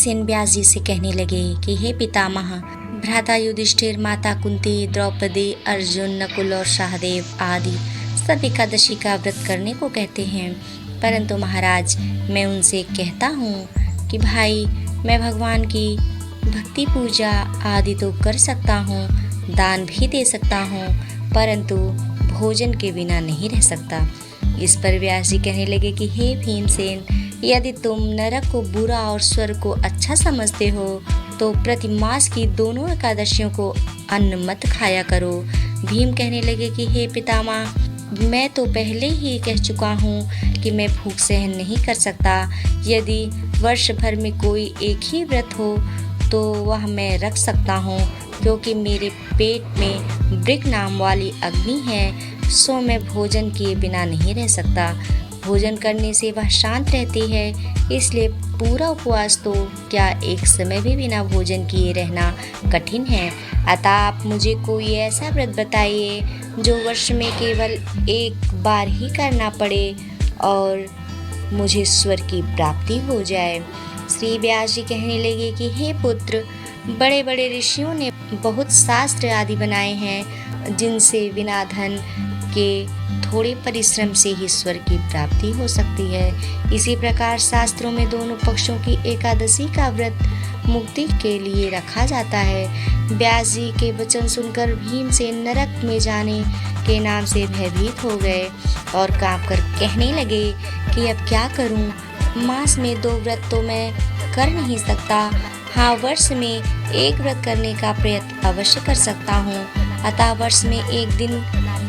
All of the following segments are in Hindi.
भीमसेन व्यास जी से कहने लगे कि हे पितामह, भ्राता युधिष्ठिर, माता कुंती, द्रौपदी, अर्जुन, नकुल और सहदेव आदि सब एकादशी का व्रत करने को कहते हैं, परंतु महाराज मैं उनसे कहता हूँ कि भाई मैं भगवान की भक्ति पूजा आदि तो कर सकता हूँ, दान भी दे सकता हूँ, परंतु भोजन के बिना नहीं रह सकता। इस पर व्यास जी कहने लगे कि हे भीमसेन, यदि तुम नरक को बुरा और स्वर्ग को अच्छा समझते हो तो प्रति मास की दोनों एकादशियों को अन्न मत खाया करो। भीम कहने लगे कि हे पितामह, मैं तो पहले ही कह चुका हूँ कि मैं भूख सहन नहीं कर सकता। यदि वर्ष भर में कोई एक ही व्रत हो तो वह मैं रख सकता हूँ, क्योंकि मेरे पेट में वृक नाम वाली अग्नि है, सो मैं भोजन किए बिना नहीं रह सकता। भोजन करने से वह शांत रहती है, इसलिए पूरा उपवास तो क्या एक समय भी बिना भोजन किए रहना कठिन है। अतः आप मुझे कोई ऐसा व्रत बताइए जो वर्ष में केवल एक बार ही करना पड़े और मुझे स्वर्ग की प्राप्ति हो जाए। श्री व्यास जी कहने लगे कि हे पुत्र, बड़े बड़े ऋषियों ने बहुत शास्त्र आदि बनाए हैं, जिनसे बिना धन के थोड़े परिश्रम से ही स्वर्ग की प्राप्ति हो सकती है। इसी प्रकार शास्त्रों में दोनों पक्षों की एकादशी का व्रत मुक्ति के लिए रखा जाता है। व्यास जी के वचन सुनकर भीमसेन नरक में जाने के नाम से भयभीत हो गए और कांपकर कहने लगे कि अब क्या करूं? मास में 2 व्रत तो मैं कर नहीं सकता, हाँ वर्ष में एक व्रत करने का प्रयत्न अवश्य कर सकता हूँ। अतः वर्ष में एक दिन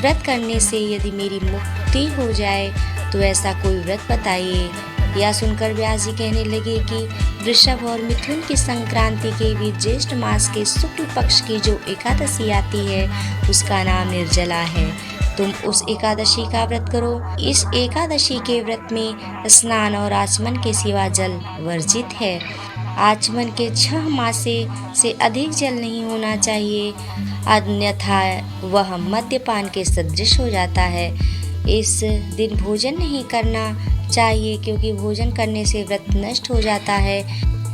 व्रत करने से यदि मेरी मुक्ति हो जाए तो ऐसा कोई व्रत बताइए। यह सुनकर व्यास जी कहने लगे कि वृषभ और मिथुन की संक्रांति के बीच ज्येष्ठ मास के शुक्ल पक्ष की जो एकादशी आती है उसका नाम निर्जला है। तुम उस एकादशी का व्रत करो। इस एकादशी के व्रत में स्नान और आचमन के सिवा जल वर्जित है। आचमन के 6 मासे से अधिक जल नहीं होना चाहिए, अन्यथा वह मद्यपान के सदृश हो जाता है। इस दिन भोजन नहीं करना चाहिए, क्योंकि भोजन करने से व्रत नष्ट हो जाता है।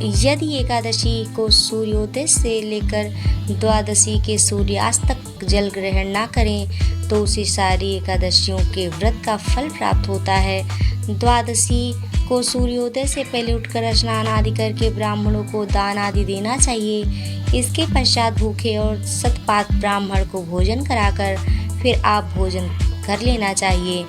यदि एकादशी को सूर्योदय से लेकर द्वादशी के सूर्यास्त तक जल ग्रहण न करें तो उसे सारी एकादशियों के व्रत का फल प्राप्त होता है। द्वादशी को सूर्योदय से पहले उठकर स्नान आदि करके ब्राह्मणों को दान आदि देना चाहिए। इसके पश्चात भूखे और शतपात ब्राह्मण को भोजन कराकर फिर आप भोजन कर लेना चाहिए।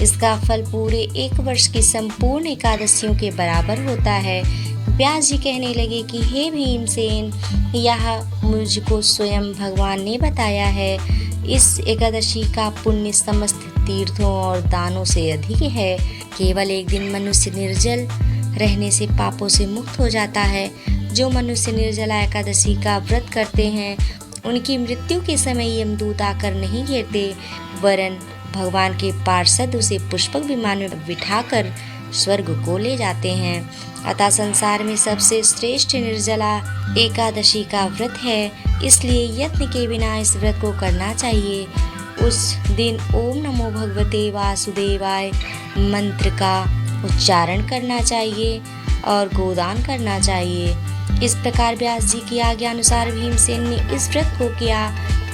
इसका फल पूरे 1 वर्ष की संपूर्ण एकादशियों के बराबर होता है। व्यास जी कहने लगे कि हे भीमसेन, यह मुझको स्वयं भगवान ने बताया है। इस एकादशी का पुण्य समस्त तीर्थों और दानों से अधिक है। केवल एक दिन मनुष्य निर्जल रहने से पापों से मुक्त हो जाता है। जो मनुष्य निर्जला एकादशी का व्रत करते हैं उनकी मृत्यु के समय यमदूत आकर नहीं घेरते, वरन भगवान के पार्षद उसे पुष्पक विमान में बिठाकर स्वर्ग को ले जाते हैं। अतः संसार में सबसे श्रेष्ठ निर्जला एकादशी का व्रत है, इसलिए यत्न के बिना इस व्रत को करना चाहिए। उस दिन ओम नमो भगवते वासुदेवाय मंत्र का उच्चारण करना चाहिए और गोदान करना चाहिए। इस प्रकार व्यास जी की आज्ञा अनुसार भीमसेन ने इस व्रत को किया,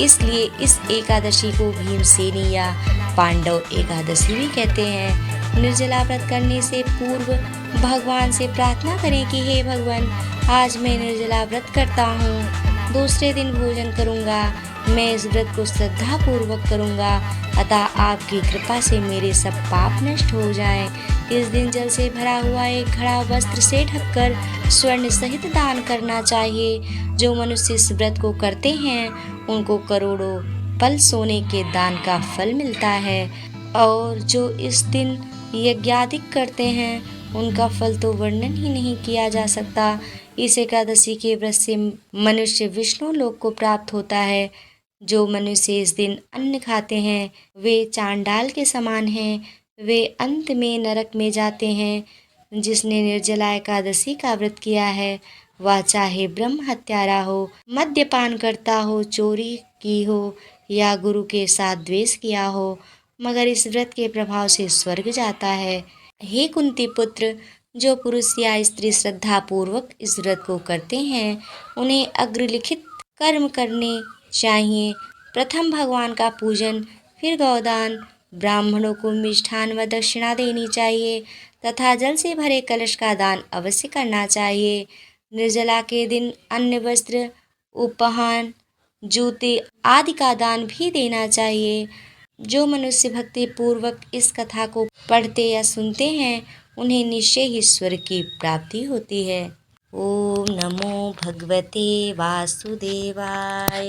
इसलिए इस एकादशी को भीमसेनी या पांडव एकादशी भी कहते हैं। निर्जला व्रत करने से पूर्व भगवान से प्रार्थना करें कि हे भगवान, आज मैं निर्जला व्रत करता हूँ, दूसरे दिन भोजन करूँगा, मैं इस व्रत को श्रद्धा पूर्वक करूँगा, अतः आपकी कृपा से मेरे सब पाप नष्ट हो जाएं। इस दिन जल से भरा हुआ एक घड़ा वस्त्र से ढककर स्वर्ण सहित दान करना चाहिए। जो मनुष्य इस व्रत को करते हैं उनको करोड़ों पल सोने के दान का फल मिलता है, और जो इस दिन यज्ञादिक करते हैं उनका फल तो वर्णन ही नहीं किया जा सकता। इस एकादशी के व्रत से मनुष्य विष्णु लोक को प्राप्त होता है। जो मनुष्य इस दिन अन्न खाते हैं वे चांडाल के समान हैं, वे अंत में नरक में जाते हैं। जिसने निर्जला एकादशी का व्रत किया है वह चाहे ब्रह्म हत्यारा हो, मद्यपान करता हो, चोरी की हो या गुरु के साथ द्वेष किया हो, मगर इस व्रत के प्रभाव से स्वर्ग जाता है। हे कुंती पुत्र, जो पुरुष या स्त्री श्रद्धा पूर्वक इस व्रत को करते हैं उन्हें अग्रलिखित कर्म करने चाहिए। प्रथम भगवान का पूजन, फिर गौदान, ब्राह्मणों को मिष्ठान व दक्षिणा देनी चाहिए तथा जल से भरे कलश का दान अवश्य करना चाहिए। निर्जला के दिन अन्न, वस्त्र, उपहार, जूते आदि का दान भी देना चाहिए। जो मनुष्य भक्ति पूर्वक इस कथा को पढ़ते या सुनते हैं उन्हें निश्चय ही ईश्वर की प्राप्ति होती है। ओम नमो भगवते वासुदेवाय।